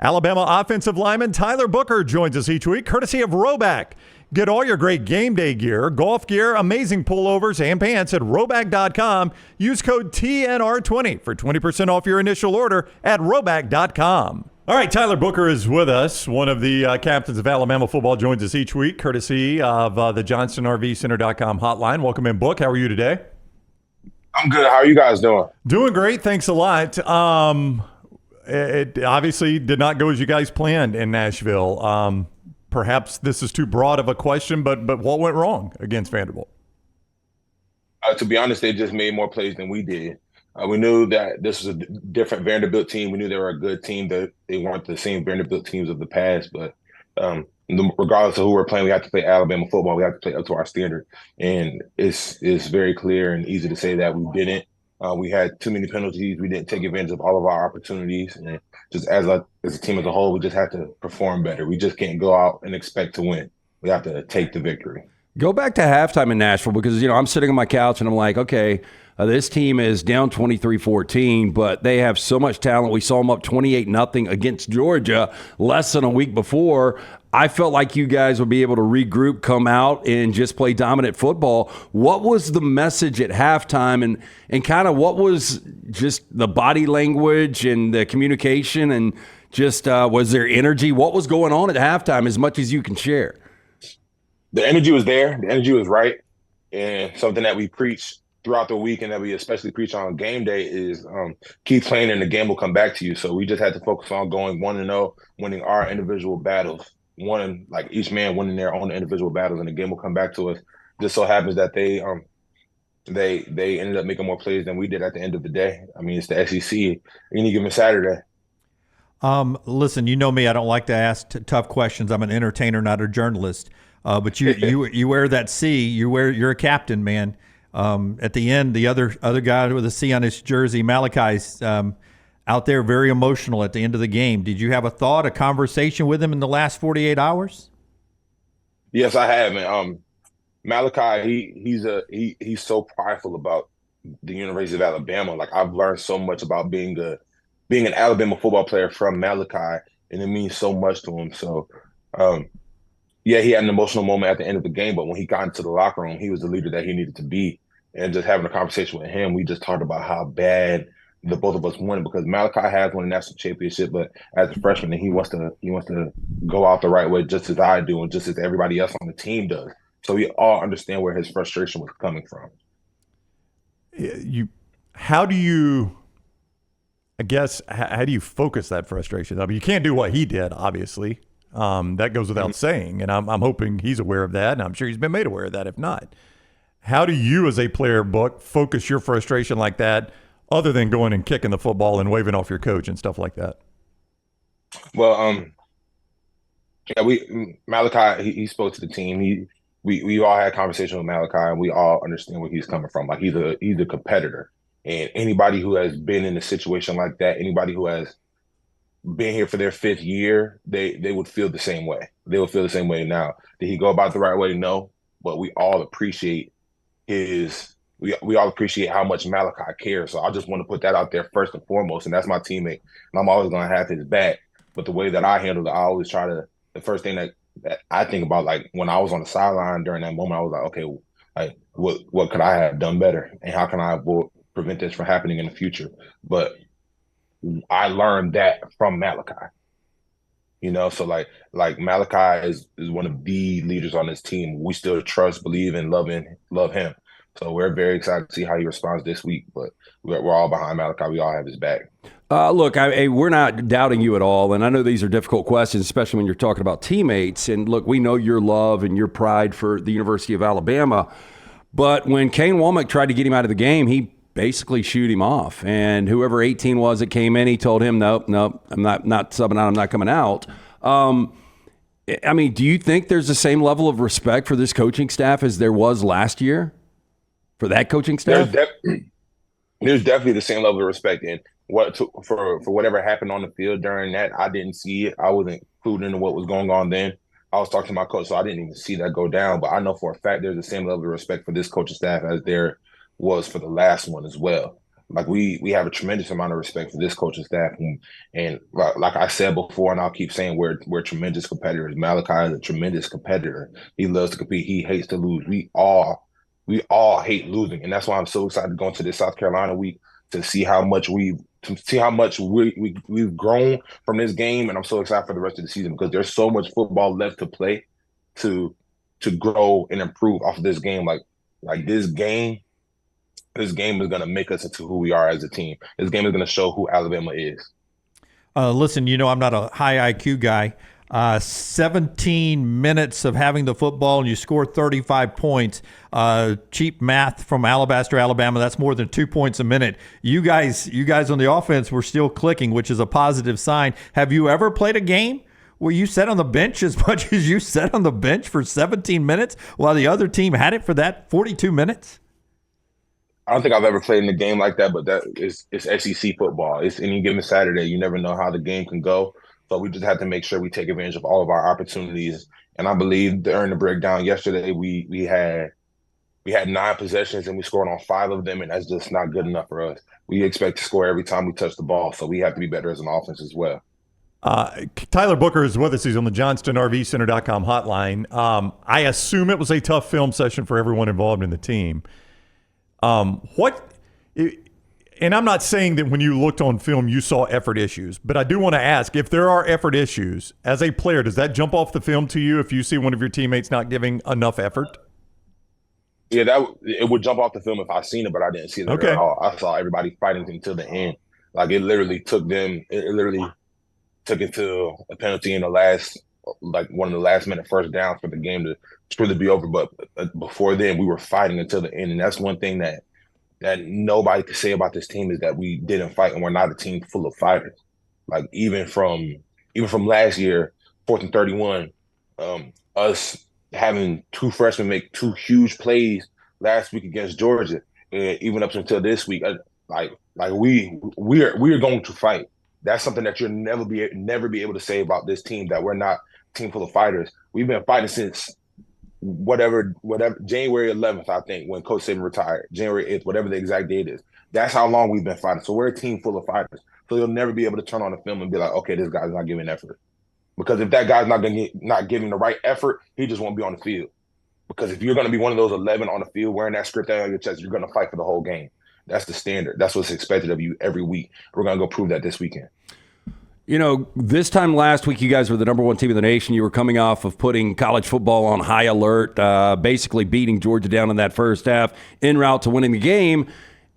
Alabama offensive lineman Tyler Booker joins us each week, courtesy of Roback. Get all your great game day gear, golf gear, amazing pullovers, and pants at Roback.com. Use code TNR20 for 20% off your initial order at Roback.com. All right, Tyler Booker is with us. One of the captains of Alabama football joins us each week, courtesy of the JohnstonRVCenter.com hotline. Welcome in, Book. How are you today? I'm good. How are you guys doing? Doing great. Thanks a lot. It obviously did not go as you guys planned in Nashville. Perhaps this is too broad of a question, but what went wrong against Vanderbilt? To be honest, they just made more plays than we did. We knew that this was a different Vanderbilt team. We knew they were a good team. That they weren't the same Vanderbilt teams of the past. But regardless of who we're playing, we have to play Alabama football. We have to play up to our standard. And it's very clear and easy to say that we didn't. We had too many penalties. We didn't take advantage of all of our opportunities. And just as a team as a whole, we just have to perform better. We just can't go out and expect to win. We have to take the victory. Go back to halftime in Nashville because, I'm sitting on my couch and I'm like, okay, this team is down 23-14, but they have so much talent. We saw them up 28-0 against Georgia less than a week before. I felt like you guys would be able to regroup, come out, and just play dominant football. What was the message at halftime, and kind of what was just the body language and the communication, and just was there energy? What was going on at halftime, as much as you can share? The energy was there. The energy was right. And something that we preach throughout the week and that we especially preach on game day is keep playing and the game will come back to you. So we just had to focus on going 1-0, winning our individual battles. Each man winning their own individual battles, and the game will come back to us. Just so happens that they ended up making more plays than we did at the end of the day. I mean, it's the SEC any given Saturday. Listen, you know me, I don't like to ask tough questions. I'm an entertainer, not a journalist. But you wear that C. You're a captain, man. At the end, the other guy with a C on his jersey, Malachi's out there, very emotional at the end of the game. Did you have a conversation with him in the last 48 hours? Yes, I have. And Malachi, he's so prideful about the University of Alabama. Like, I've learned so much about being an Alabama football player from Malachi, and it means so much to him. So, yeah, he had an emotional moment at the end of the game, but when he got into the locker room, he was the leader that he needed to be. And just having a conversation with him, we just talked about how bad the both of us wanted, because Malachi has won a national championship, but as a freshman, he wants to go out the right way, just as I do, and just as everybody else on the team does. So we all understand where his frustration was coming from. How do you focus that frustration? I mean, you can't do what he did, obviously. That goes without saying, and I'm hoping he's aware of that, and I'm sure he's been made aware of that, if not. How do you, as a player, Book, focus your frustration like that, other than going and kicking the football and waving off your coach and stuff like that? Well, Malachi, he spoke to the team. We all had a conversation with Malachi, and we all understand where he's coming from. Like, he's a competitor, and anybody who has been in a situation like that, anybody who has been here for their fifth year, they would feel the same way. They would feel the same way now. Did he go about the right way? No, but we all appreciate we all appreciate how much Malachi cares. So I just want to put that out there first and foremost, and that's my teammate, and I'm always going to have his back. But the way that I handle it, I always try to, the first thing that I think about, like when I was on the sideline during that moment, I was like, okay, like what could I have done better, and how can I prevent this from happening in the future? But I learned that from Malachi. So like Malachi is one of the leaders on this team. We still trust, believe, and love him. So we're very excited to see how he responds this week. But we're all behind Malachi. We all have his back. Look, we're not doubting you at all, and I know these are difficult questions, especially when you're talking about teammates. And look, we know your love and your pride for the University of Alabama. But when Kane Womack tried to get him out of the game, he basically shoot him off. And whoever 18 was that came in, he told him, nope, I'm not subbing out, I'm not coming out. I mean, do you think there's the same level of respect for this coaching staff as there was last year for that coaching staff? There's definitely the same level of respect. And for whatever happened on the field during that, I didn't see it. I wasn't clued into what was going on then. I was talking to my coach, so I didn't even see that go down. But I know for a fact there's the same level of respect for this coaching staff as there was for the last one as well. Like we have a tremendous amount of respect for this coaching staff, and like I said before, and I'll keep saying we're tremendous competitors. Malachi is a tremendous competitor. He loves to compete. He hates to lose. We all hate losing, and that's why I'm so excited to go into this South Carolina week to see how much we've grown from this game, and I'm so excited for the rest of the season because there's so much football left to play to grow and improve off of this game. Like this game is going to make us into who we are as a team. This game is going to show who Alabama is. Listen, I'm not a high IQ guy. 17 minutes of having the football and you score 35 points. Cheap math from Alabaster, Alabama. That's more than 2 points a minute. You guys on the offense were still clicking, which is a positive sign. Have you ever played a game where you sat on the bench as much as you sat on the bench for 17 minutes while the other team had it for that 42 minutes? I don't think I've ever played in a game like that, but it's SEC football. It's any given Saturday. You never know how the game can go. So we just have to make sure we take advantage of all of our opportunities. And I believe during the breakdown yesterday, we had 9 possessions and we scored on 5 of them, and that's just not good enough for us. We expect to score every time we touch the ball, so we have to be better as an offense as well. Tyler Booker is with us. He's on the JohnstonRVCenter.com hotline. I assume it was a tough film session for everyone involved in the team. And I'm not saying that when you looked on film you saw effort issues, but I do want to ask, if there are effort issues as a player, does that jump off the film to you if you see one of your teammates not giving enough effort? Yeah, it would jump off the film if I seen it, but I didn't see it at all. I saw everybody fighting until the end. Like it literally took it to a penalty in the last, like one of the last minute first downs for the game to really be over. But before then, we were fighting until the end, and that's one thing that nobody could say about this team is that we didn't fight, and we're not a team full of fighters. Like even from last year, 4th and 31, us having 2 freshmen make 2 huge plays last week against Georgia, and even up until this week, we are going to fight. That's something that you'll never be able to say about this team, that we're not a team full of fighters. We've been fighting since whatever January 11th, I think, when Coach Saban retired, January 8th, whatever the exact date is. That's how long we've been fighting. So we're a team full of fighters. So you'll never be able to turn on the film and be like, okay, this guy's not giving effort. Because if that guy's not giving the right effort, he just won't be on the field. Because if you're going to be one of those 11 on the field wearing that script out on your chest, you're going to fight for the whole game. That's the standard. That's what's expected of you every week. We're going to go prove that this weekend. This time last week, you guys were the number 1 team in the nation. You were coming off of putting college football on high alert, basically beating Georgia down in that first half, en route to winning the game.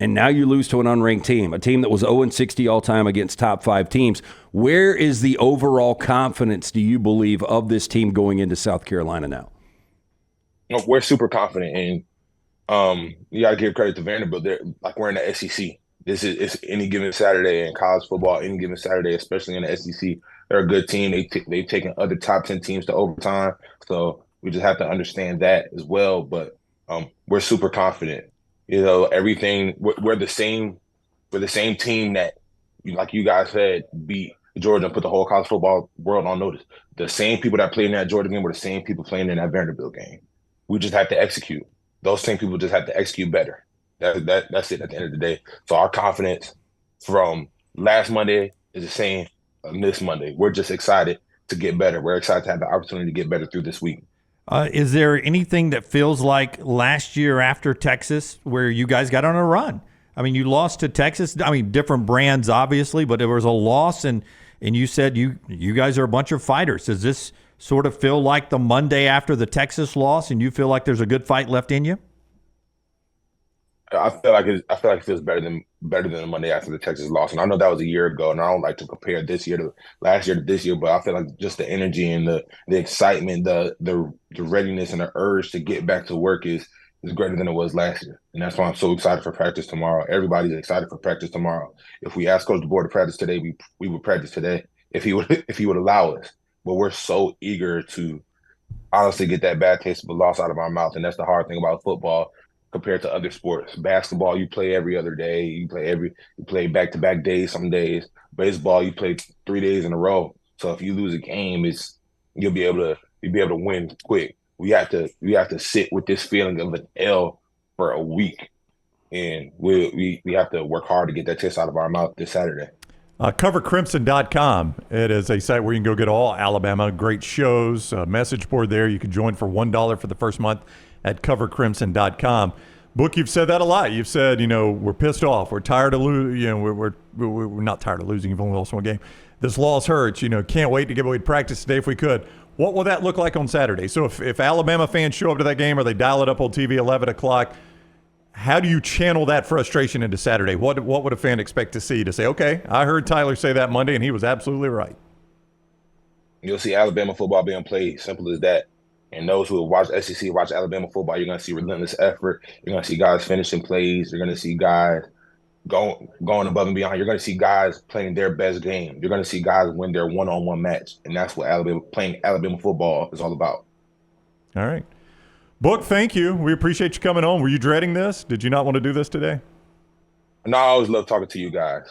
And now you lose to an unranked team, a team that was 0-60 all-time against top 5 teams. Where is the overall confidence, do you believe, of this team going into South Carolina now? We're super confident, and you got to give credit to Vanderbilt. We're in the SEC. It's any given Saturday in college football, any given Saturday, especially in the SEC. They're a good team. They've taken other top 10 teams to overtime, so we just have to understand that as well. But we're super confident. Everything. We're the same. We're the same team that, like you guys said, beat Georgia and put the whole college football world on notice. The same people that played in that Georgia game were the same people playing in that Vanderbilt game. We just have to execute. Those same people just have to execute better. That's it at the end of the day. So our confidence from last Monday is the same this Monday. We're just excited to get better. We're excited to have the opportunity to get better through this week. Is there anything that feels like last year after Texas where you guys got on a run? I mean, you lost to Texas. I mean, different brands, obviously, but there was a loss, and you said you guys are a bunch of fighters. Does this sort of feel like the Monday after the Texas loss, and you feel like there's a good fight left in you? I feel like it feels better than the Monday after the Texas loss. And I know that was a year ago, and I don't like to compare this year to last year to this year, but I feel like just the energy and the excitement, the readiness and the urge to get back to work is greater than it was last year. And that's why I'm so excited for practice tomorrow. Everybody's excited for practice tomorrow. If we asked Coach DeBoer to practice today, we would practice today if he would allow us. But we're so eager to honestly get that bad taste of a loss out of our mouth. And that's the hard thing about football compared to other sports. Basketball, you play every other day. You play back-to-back days some days. Baseball, you play 3 days in a row. So if you lose a game, you'll be able to win quick. We have to sit with this feeling of an L for a week. and we have to work hard to get that taste out of our mouth this Saturday. CoverCrimson.com. It is a site where you can go get all Alabama great shows, message board there. You can join for $1 for the first month at CoverCrimson.com. Book, you've said that a lot. You've said, we're pissed off. We're tired of losing. We're not tired of losing. You've only lost one game. This loss hurts. Can't wait to get away to practice today if we could. What will that look like on Saturday? So if Alabama fans show up to that game or they dial it up on TV 11 o'clock, how do you channel that frustration into Saturday? What would a fan expect to see to say, okay, I heard Tyler say that Monday and he was absolutely right? You'll see Alabama football being played. Simple as that. And those who watch SEC, watch Alabama football, you're going to see relentless effort. You're going to see guys finishing plays. You're going to see guys going above and beyond. You're going to see guys playing their best game. You're going to see guys win their one-on-one match. And that's what playing Alabama football is all about. All right. Book, thank you. We appreciate you coming on. Were you dreading this? Did you not want to do this today? No, I always love talking to you guys.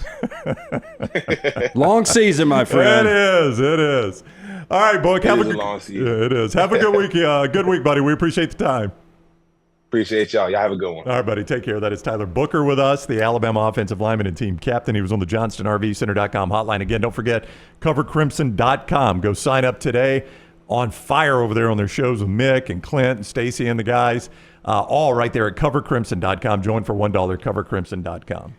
Long season, my friend. It is. All right, Book. It is a long season. Yeah, it is. Have a good week. Good week, buddy. We appreciate the time. Appreciate y'all. Y'all have a good one. All right, buddy. Take care. That is Tyler Booker with us, the Alabama offensive lineman and team captain. He was on the JohnstonRVCenter.com hotline. Again, don't forget, CoverCrimson.com. Go sign up today. On fire over there on their shows with Mick and Clint and Stacy and the guys. All right there at CoverCrimson.com. Join for $1, CoverCrimson.com.